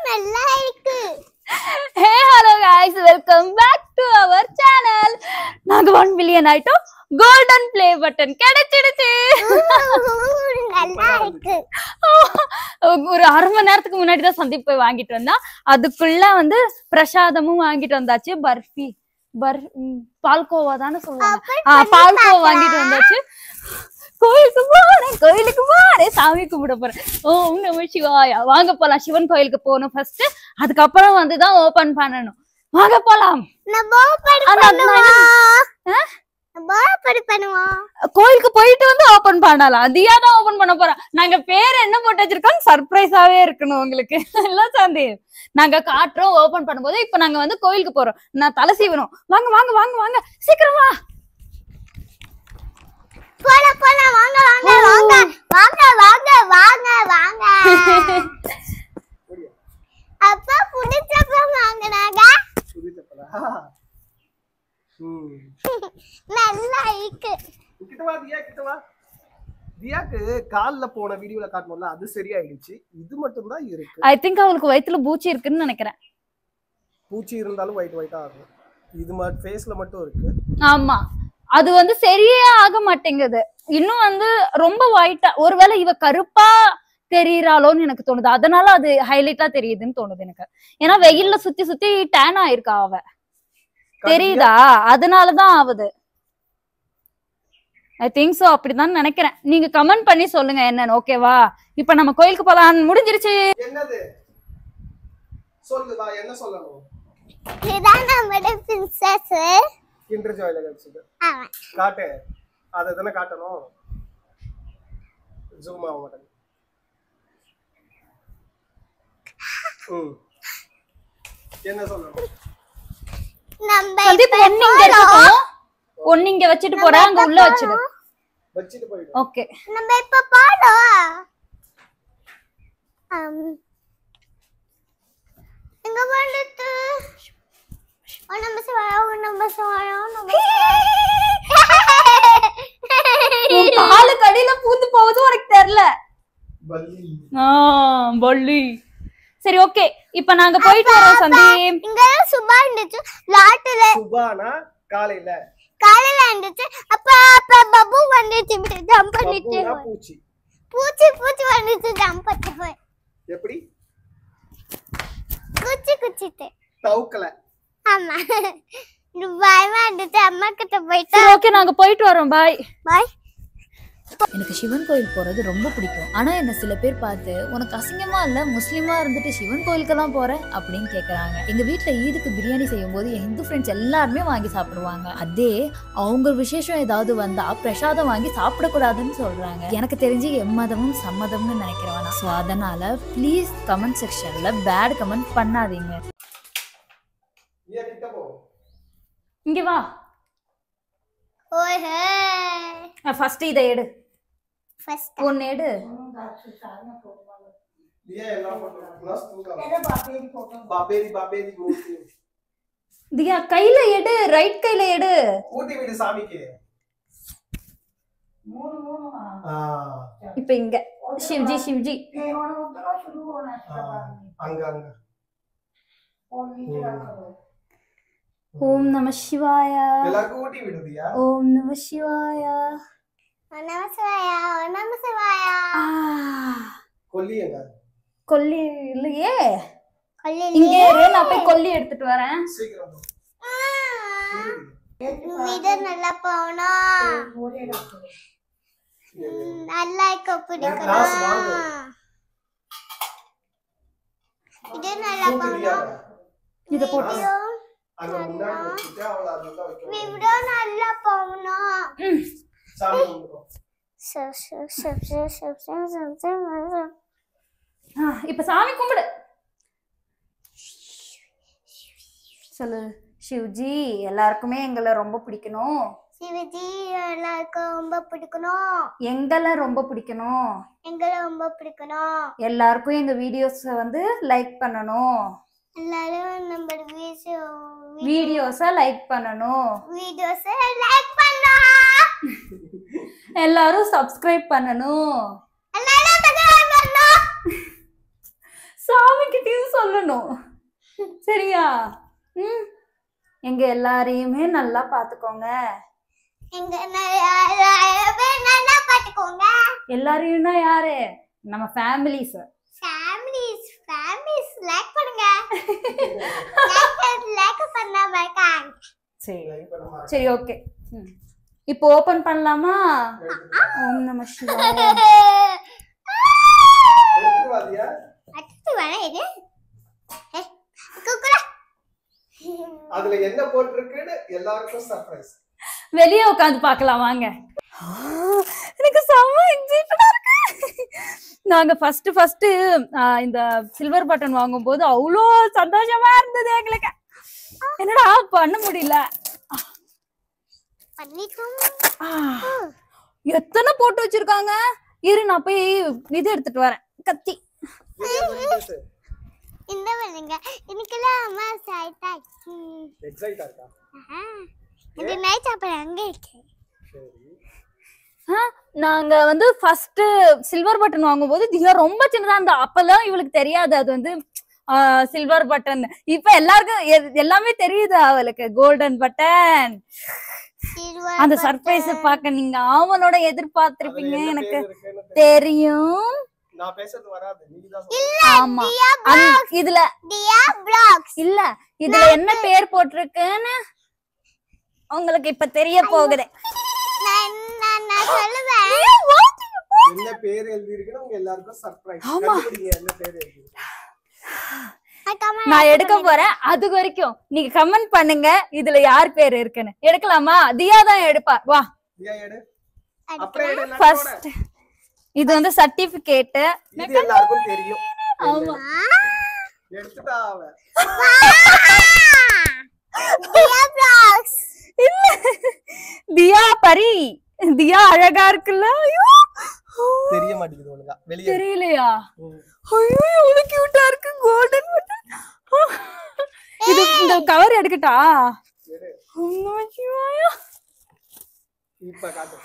நல்லா இருக்கு. Hey, hello guys, welcome back to our channel. நாங்க 1 million ஆயிட்டோம். golden play button கிடைச்சிடுச்சு. நல்லா இருக்கு. ஒரு அரை மணி நேரத்துக்கு முன்னாடி தான் சந்தீப் போய் வாங்கிட்டு வந்தா. அதுக்குள்ள வந்து பிரசாதமும் வாங்கிட்டு வந்தாச்சு. பர்ஃபி பால்கோவா தானே சொல்லுவாங்க. பால்கோவா வாங்கிட்டு வந்தாச்சு. கோயிலுக்கு போறேன் சாமி கும்பிட போறேன். ஓம் நம சிவாயா. வாங்க போலாம். சிவன் கோயிலுக்கு போகணும் ஃபர்ஸ்ட், அதுக்கப்புறம் வந்துதான் ஓபன் பண்ணணும். வாங்க போலாம். கோயிலுக்கு போயிட்டு வந்து ஓபன் பண்ணலாம். தியா தான் ஓபன் பண்ண போறோம். நாங்க பேர் என்ன போட்டு வச்சிருக்கோம் சர்ப்ரைஸாவே இருக்கணும் உங்களுக்கு எல்லாம் சாந்தி. நாங்க காட்டுறோம் ஓபன் பண்ணும்போது. இப்ப நாங்க வந்து கோயிலுக்கு போறோம். நான் தலை சீவணும். வாங்க வாங்க வாங்க வாங்க சீக்கிரம் வா. போல போல வாங்க வாங்க வாங்க வாங்க வாங்க வாங்க வாங்க. அப்பா புடிச்சப்ப வாங்குனாங்க. புடிச்சப்பலா. நல்லா இருக்கு. கிட்ட வா தியா, கிட்ட வா. தியாக்கு கால்ல போன வீடியோல காட்டணும்ல, அது சரியாயிடுச்சு. இது மட்டும் தான் இருக்கு. ஐ திங்க் அவளுக்கு வயித்துல பூச்சி இருக்குன்னு நினைக்கிறேன். பூச்சி இருந்தாலும் ஒயிட்டா ஆகும். இது மட்டும் ஃபேஸ்ல மட்டும் இருக்கு. ஆமா, அது வந்து சரியே ஆக மாட்டேங்குது. இன்னும் வந்து ரொம்ப ஒயிட்டா, ஒருவேளை இவ கருப்பா தெரியறாளோன்னு எனக்கு தோணுது. அதனால அது ஹைலைட்டா தெரியுதுன்னு தோணுது எனக்கு. ஏன்னா வெயில்ல சுத்தி சுத்தி டேன் ஆயிருக்கா அவ. தெரியுதா? அதனாலதான் ஆகுது. ஐ திங்க் சோ, அப்படிதான் நினைக்கிறேன். நீங்க கமெண்ட் பண்ணி சொல்லுங்க என்னன்னு. ஓகேவா? இப்ப நம்ம கோயிலுக்கு போலாம். முடிஞ்சிருச்சு. என்னது சொல்லுடா, என்ன சொல்லணும்? இதான் நம்மட பிரின்சஸ். கிண்டர் ஜாய்ல கிடைச்சது. ஆமா. காட்டு. அதை தானே காட்டணும். ஜூம் ஆக மாட்டேன். என்ன சொல்லணும்? நம்ம சந்தீப் ஒன்னு இங்க இருக்கட்டும். ஒன்னு இங்க வச்சிட்டு போறேன். அங்க உள்ள வச்சிடு. வச்சிட்டு போயிடு. ஓகே. நம்ம இப்ப பாடோம். எங்க வந்துட்டு நம்ம காலு கடியில பூந்து போவது உனக்கு தெரியல. பல்லி. பல்லி. சரி ஓகே, இப்ப நாங்க போயிட்டு வரோம் சந்தீப். இங்க சுபா இருந்துச்சு லாட்ல. சுபானா காலையில இருந்துச்சு. அப்ப பப்பு வந்துச்சு ஜம்ப் பண்ணிட்டு. பூச்சி பூச்சி வந்துச்சு ஜம்ப் பண்ணிட்டு. எப்படி? குச்சிட்டு தவுக்கல. ஆமா. பயமா இருந்துச்சு. அம்மா கிட்ட போயிட்டு ஓகே நாங்க போயிட்டு வரோம். பாய் பாய். எனக்கு சிவன் கோயில் போறது ரொம்ப பிடிக்கும். ஆனா என்ன சில பேர் பார்த்து உனக்கு அசிங்கமா இல்ல முஸ்லிமா இருந்துட்டு சிவன் கோயிலுக்கெல்லாம் போற அப்படின்னு கேக்குறாங்க. எங்க வீட்டுல ஈதுக்கு பிரியாணி செய்யும் போது என் ஹிந்து ஃப்ரெண்ட்ஸ் எல்லாருமே வாங்கி சாப்பிடுவாங்க. அதே அவங்க விசேஷம் ஏதாவது வந்தா பிரசாதம் வாங்கி சாப்பிடக்கூடாதுன்னு சொல்றாங்க. எனக்கு தெரிஞ்சு எம்மதமும் சம்மதம்னு நினைக்கிறவனா. சோ அதனால ப்ளீஸ் கமெண்ட் செக்ஷன்ல பேட் கமெண்ட் பண்ணாதீங்க. இங்க வா. ஓய் ஹே. ஃபர்ஸ்ட் இதை எடு. ஃபர்ஸ்ட் ஒன்னு எடு. தியா கையில எடு. ரைட் கையில எடு. ஊட்டி விடு சாமிக்கு. இப்ப இங்க சிவ்ஜி அங்க அங்க. ஓம் நம சிவாயா. எல்லாருக்கும் ஊட்டி விடுதியா? ஓம் நம சிவாயா. நம சிவாயா. கொல்லி எங்க? கொல்லி இல்லையே. கொல்லி இங்க இரு, நான் போய் கொல்லி எடுத்துட்டு வரேன். சீக்கிரம் வீடு நல்லா போகணும். நல்லா பிடிக்கணும். இது நல்லா போகணும். இத போட்டு அங்க முன்னாடி வச்சிட்டு அவள அதுல வைக்க. வீடு நல்லா போகணும். சாமி கும்பிடுறோம். இப்ப சாமி கும்பிடு. சொல்லு. சிவ்ஜி எல்லாருக்குமே எங்களை ரொம்ப பிடிக்கணும். சிவஜி எல்லாருக்கும் ரொம்ப பிடிக்கணும். எங்களை ரொம்ப பிடிக்கணும். எங்களை ரொம்ப பிடிக்கணும். எல்லாருக்கும் எங்க வீடியோஸ் வந்து லைக் பண்ணணும். எல்லாரும் நம்ம வீடியோஸ லைக் பண்ணணும். வீடியோஸை லைக் பண்ணணும். எல்லாரும் சப்ஸ்கிரைப் பண்ணணும். எல்லாரும் சப்ஸ்கிரைப் பண்ணணும். சொல்லணும் சரியா? எங்க எல்லாரையுமே நல்லா பாத்துக்கோங்க. எங்க நல்லா பாத்துக்கோங்க. எல்லாரையும்னா யாரு? நம்ம ஃபேமிலிஸ். ஃபேமிலிஸ் லைக் பண்ணுங்க. லைக் பண்ண மறக்காதீங்க. சரி ஓகே. இப்போ ஓபன் பண்ணலாமா? ஓம் நம சிவாய. அதுல என்ன போட்டிருக்குன்னு எல்லாருக்கும் சர்ப்ரைஸ். வெளியே உட்காந்து பார்க்கலாம் வாங்க. எனக்கு செம்ம எக்ஸைட்டடா இருக்கு. நாங்க ஃபர்ஸ்ட் இந்த சில்வர் பட்டன் வாங்கும்போது அவ்வளோ சந்தோஷமா இருந்தது எங்களுக்கு. என்னடா பண்ண முடியல. எத்தனை போட்டு வச்சிருக்காங்க. இரு நான் போய் இது எடுத்துட்டு வரேன், கத்தி. இந்த வரங்க இன்னைக்குலாம் அம்மா எக்ஸைட்டா இருக்கா? இது நைட் சாப்பாடு அங்க இருக்கு. நாங்க வந்து ஃபர்ஸ்ட் சில்வர் பட்டன் வாங்கும்போது தியா ரொம்ப சின்னதா இருந்தா. அப்பெல்லாம் இவளுக்கு தெரியாது அது வந்து சில்வர் பட்டன். இப்ப எல்லாருக்கும் எல்லாமே தெரியுது அவளுக்கு. Golden button. அந்த சர்ப்ரைஸ் பார்க்க நீங்க ஆவலோட எதிர்பார்த்திருப்பீங்க. எனக்கு தெரியும். நான் பேசுறது வராது, நீங்க தான் ஆமா. இதுல தியா பிளாக்ஸ் இல்ல, இதுல என்ன பேர் போட்டிருக்குன்னு உங்களுக்கு இப்ப தெரிய போகுது. நான் சொல்லுவேன் என்ன பேர் எழுதி இருக்குன்னு உங்க எல்லாருக்கும் சர்ப்ரைஸ். கண்டுபிடிங்க என்ன பேர் எழுதி இருக்கு. நான் எடுக்க போறேன். அது வரைக்கும் நீங்க கமெண்ட் பண்ணுங்க இதுல யார் பேர் இருக்குன்னு. எடுக்கலாமா? தியா தான் எடுப்பா. வா தியா எடு. அப்புறம் எடு. ஃபர்ஸ்ட் இது வந்து சர்டிபிகேட். இது எல்லாருக்கும் தெரியும். ஆமா எடுத்துட்டா அவ. தியா பிளாக்ஸ் இல்ல, தியா பரி. தியா அழகா இருக்குல்ல? ஐயோ தெரிய மாட்டேங்குது ஒழுங்கா. வெளிய தெரியலையா? ஐயோ எவ்வளவு கியூட்டா இருக்கு. Golden button. இது இந்த கவர் எடுக்கட்டா? இப்ப காட்டு.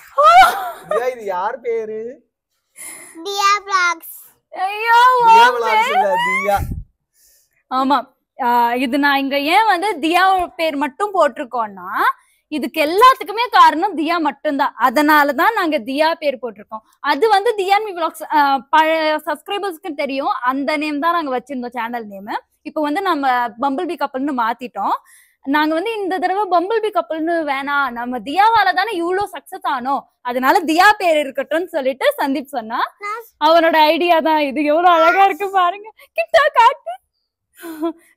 தியா இது யார் பேரு? தியா பிளாக்ஸ். ஐயோ தியா பிளாக்ஸ் இல்ல, தியா. ஆமா. இது நான் இங்க ஏன் வந்து தியா பேர் மட்டும் போட்டிருக்கோம்னா, இதுக்கு எல்லாத்துக்குமே காரணம் தியா மட்டும்தான். அதனாலதான் நாங்க தியா பேர் போட்டிருக்கோம். அது வந்து தியான்மி விலாக்ஸ் பழைய சப்ஸ்கிரைபர்ஸ்க்கு தெரியும். அந்த நேம் தான் நாங்க வச்சிருந்தோம், சேனல் நேம். இப்போ வந்து நம்ம பம்பிள் பி கப்பல்னு மாத்திட்டோம். நாங்க வந்து இந்த தடவை பம்பிள் பி கப்பல்னு வேணாம், நம்ம தியாவால தானே இவ்வளவு சக்சஸ் ஆனோம், அதனால தியா பேர் இருக்கட்டும்னு சொல்லிட்டு சந்தீப் சொன்னா. அவனோட ஐடியா தான் இது. எவ்வளவு அழகா இருக்கு பாருங்க. கிட்டா காட்டு.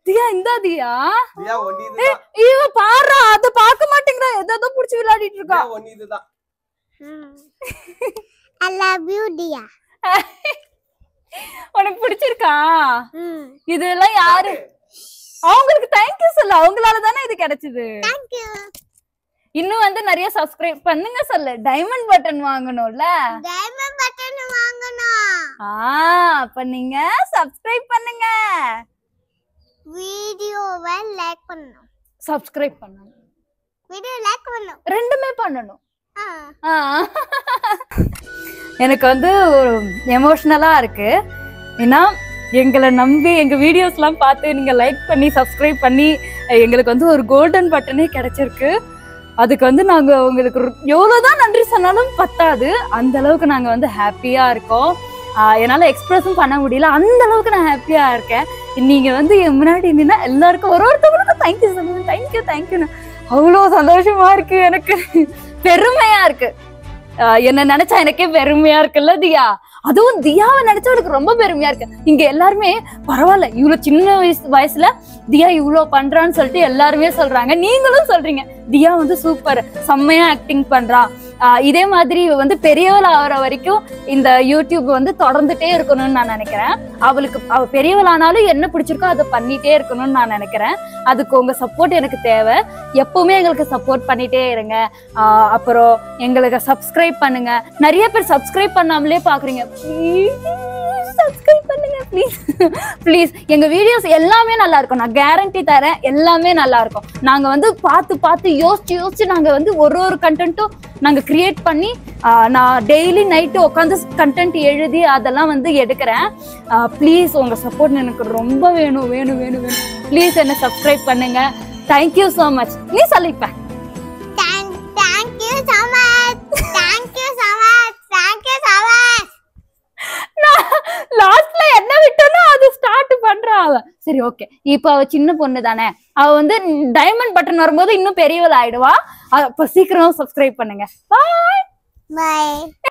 தியா இந்த தியா தியா ஒன்னிதுதான். இவ பாறா அத பாக்க மாட்டேங்கறா. ஏதோ புடிச்சு விளையாடிட்டு இருக்கா. தியா ஒன்னிதுதான். I love you தியா. உனக்கு பிடிச்சிருக்கா? இதெல்லாம் யாரு? அவங்களுக்கு தேங்க் யூ சொல்ல. அவங்களால தானே இது கிடைச்சது. Thank you. இன்னும் வந்து நிறைய சப்ஸ்கிரைப் பண்ணுங்க சொல்லு. டைமண்ட் பட்டன் வாங்கணும்ல. டைமண்ட் பட்டன் வாங்கணும். அப்ப நீங்க சப்ஸ்கிரைப் பண்ணுங்க. வீடியோவை லைக் பண்ணணும். சப்ஸ்கிரைப் பண்ணணும். வீடியோ லைக் பண்ணணும். ரெண்டுமே பண்ணணும். எனக்கு வந்து ஒரு எமோஷனலா இருக்கு. ஏன்னா எங்களை நம்பி எங்க வீடியோஸ் எல்லாம் பார்த்து நீங்க லைக் பண்ணி சப்ஸ்கிரைப் பண்ணி எங்களுக்கு வந்து ஒரு கோல்டன் பட்டனே கிடைச்சிருக்கு. அதுக்கு வந்து நாங்க உங்களுக்கு எவ்வளவுதான் நன்றி சொன்னாலும் பத்தாது. அந்த அளவுக்கு நாங்க வந்து ஹாப்பியா இருக்கோம். என்னால எக்ஸ்பிரஸும் பண்ண முடியல. அந்த அளவுக்கு நான் ஹாப்பியா இருக்கேன். நீங்க வந்து என் முன்னாடி நின்னா எல்லாருக்கும் ஒருத்தவங்களுக்கும் தேங்க்யூ சொல்லுங்க. தேங்க்யூ தேங்க்யூன்னு அவ்வளோ சந்தோஷமா இருக்கு. எனக்கு பெருமையா இருக்கு. என்ன நினைச்சா எனக்கே பெருமையா இருக்குல்ல தியா? அதுவும் தியாவை நினைச்சவளுக்கு ரொம்ப பெருமையா இருக்கு. இங்க எல்லாருமே பரவாயில்ல, இவ்வளவு சின்ன வயசுல தியா இவ்வளவு பண்றான்னு சொல்லிட்டு எல்லாருமே சொல்றாங்க. நீங்களும் சொல்றீங்க தியா வந்து சூப்பர், செம்மையா ஆக்டிங் பண்றா. இதே மாதிரி வந்து பெரியவள் ஆகிற வரைக்கும் இந்த யூடியூப் வந்து தொடர்ந்துட்டே இருக்கணும்னு நான் நினைக்கிறேன். அவ பெரியவள் ஆனாலும் என்ன பிடிச்சிருக்கோ அதை பண்ணிட்டே இருக்கணும்னு நான் நினைக்கிறேன். அதுக்கு உங்க சப்போர்ட் எனக்கு தேவை. எப்பவுமே எங்களுக்கு சப்போர்ட் பண்ணிட்டே இருங்க. அப்புறம் எங்களுக்கு சப்ஸ்கிரைப் பண்ணுங்க. நிறைய பேர் சப்ஸ்கிரைப் பண்ணாமலே பாக்குறீங்க. சப்ஸ்கிரைப் பண்ணுங்க ப்ளீஸ் ப்ளீஸ். எங்க வீடியோஸ் எல்லாமே நல்லா இருக்கும், நான் கேரண்டி தரேன், எல்லாமே நல்லா இருக்கும். நாங்க வந்து பார்த்து யோசிச்சு நாங்க வந்து ஒரு கண்டென்ட்டும் நாங்க கிரியேட் பண்ணி நான் டெய்லி நைட்டு உட்காந்து கண்டென்ட் எழுதி அதெல்லாம் வந்து எடுக்கிறேன். ப்ளீஸ் உங்க சப்போர்ட் எனக்கு ரொம்ப வேணும். ப்ளீஸ் என்ன சப்ஸ்கிரைப் பண்ணுங்க. Thank you so much. நீ சொல்லிப்பேன். Thank you so much. Thank you so much. Thank you so much. நான் லாஸ்ட்ல என்ன விட்டனோ அது ஸ்டார்ட் பண்றா அவ. சரி ஓகே, இப்போ அவ சின்ன பொண்ணு தானே, அவ வந்து டைமண்ட் பட்டன் வரும்போது இன்னும் பெரியவள் ஆயிடுவா. அப்ப சீக்கிரம் சப்ஸ்கிரைப் பண்ணுங்க. பாய்.